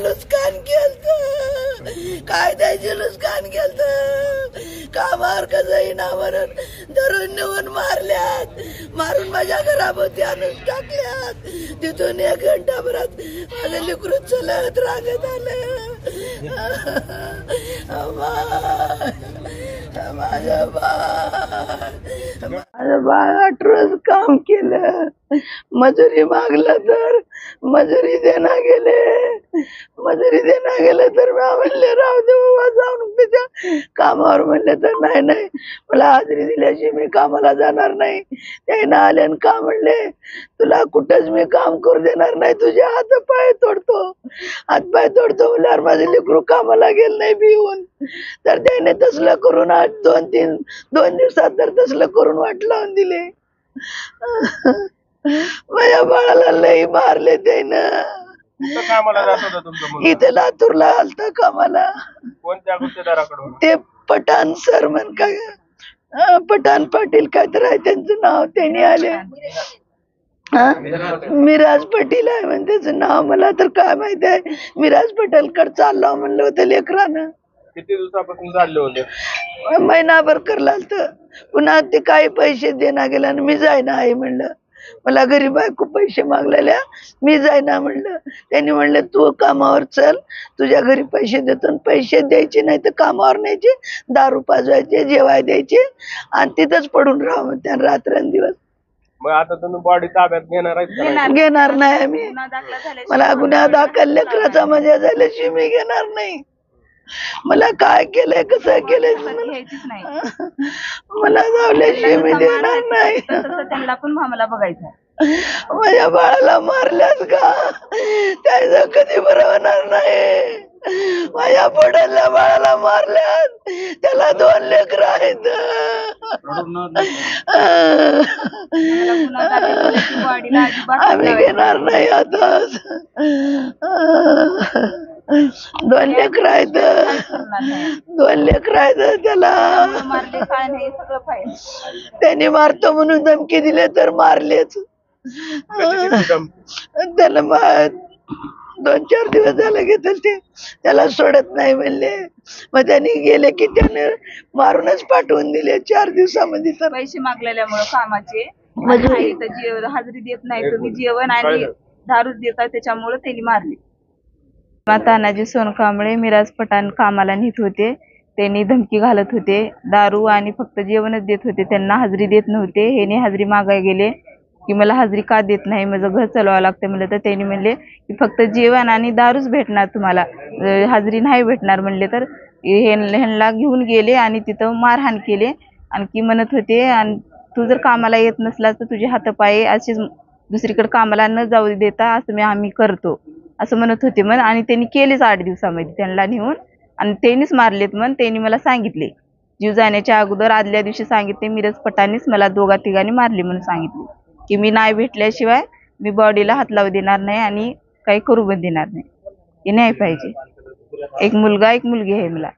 नुकसान केलं काय द्यायचे नुकसान केलं कामावर कसं येईना म्हणून धरून नेऊन मारल्यात मारून माझ्या घराभोवती आणून टाकल्यात तिथून 1 घंटाभरात माझं लेकरू चलत रांगत आलं माझं बाळ 8 रोज काम केलं मजुरी मागलं तर मजुरी देना गेले तर म्हणले राहू दे बाबा जाऊन त्याच्या कामावर म्हणले तर नाही मला हाजरी दिल्याशी मी कामाला जाणार नाही त्यानं आल्यानं का म्हणले तुला कुठंच मी काम करू देणार नाही तुझे हातपाय तोडतो म्हणल्यावर माझे लेकरू कामाला गेलं नाही भिवून तर त्याने तसलं करून 2 दिवसात तर तसलं करून वाट लावून दिले माझ्या बाळाला लई मारले त्यानं इथे लातूरला आलता कामाला ते पठाण सर म्हण काय पठाण पाटील काय तर आहे त्यांचं नाव त्यांनी आले मिराज पाटील आहे म्हण त्याचं नाव मला तर काय माहिती आहे मिराज पटेल कडे चाललो म्हणलं होतं लेकरानं किती दिवसापासून चालले होते महिनाभर करला पुन्हा ते काही पैसे देना गेला मी जायना आई म्हणलं मला घरी बायको पैसे मागलेल्या मी जायना म्हणलं त्यांनी म्हणलं तू कामावर चल तुझ्या घरी पैसे देतो पैसे द्यायचे नाही तर कामावर न्यायचे दारू पाजवायचे जेवाय द्यायचे आणि तिथंच पडून राहा म्हणते रात्रंदिवस मग आता तुम्ही बॉडी ताब्यात घेणार नाही आम्ही मला गुन्हा दाखल लेकराचा मजा झाल्याशी मी घेणार नाही मला काय केलंय कसं केलंय मला जावल्याशी मी देणार नाही त्यांना पण आम्हाला बघायचं माझ्या बाळाला मारल्यास का त्याचं कधी बरं होणार नाही माझ्या पोटातल्या बाळाला मारल्यास त्याला 2 लेकरं आहेत आम्ही घेणार नाही आता 2 लेकरं आहेत 2 लेकरं आहेत त्याला त्यांनी मारतो म्हणून धमकी दिले तर मारलेच त्याला 2-4 दिवस झाले घेतल ते त्याला सोडत नाही म्हणले मग त्यांनी गेले की त्याने मारूनच पाठवून दिले 4 दिवसामध्ये तर पैसे मागलेल्यामुळे कामाचे हाजरी देत नाही तुम्ही जेवण आणि दारूच देता त्याच्यामुळे त्यांनी मारले तानाजी सोनकांबळे मिराज पठाण कामाला नेत होते त्यांनी धमकी घालत होते दारू आणि फक्त जेवणच देत होते त्यांना हाजरी देत नव्हते ह्याने हाजरी मागाय गेले की मला हाजरी का देत नाही माझं घर चालवावं लागतं म्हणलं तर त्यांनी म्हणले की फक्त जेवण आणि दारूच भेटणार तुम्हाला हाजरी नाही भेटणार म्हणले तर ह्यांना घेऊन गेले आणि तिथं मारहाण केले आणखी म्हणत होते आणि तू जर कामाला येत नसलास तर तुझे हातपाय असेच दुसरीकडे कामाला न जाऊ देता असं आम्ही करतो असं म्हणत होते मग आणि त्यांनी केलेच 8 दिवसामध्ये त्यांना नेऊन आणि त्यांनीच मारलेत मग त्यांनी मला सांगितले जीव जाण्याच्या अगोदर आदल्या दिवशी सांगितले मिरज पठाणीच मला 2-3 मारले म्हणून सांगितले की मी नाही भेटल्याशिवाय मी बॉडीला हात लावू देणार नाही आणि काही करू पण देणार नाही हे नाही पाहिजे एक मुलगा एक मुलगी आहे मला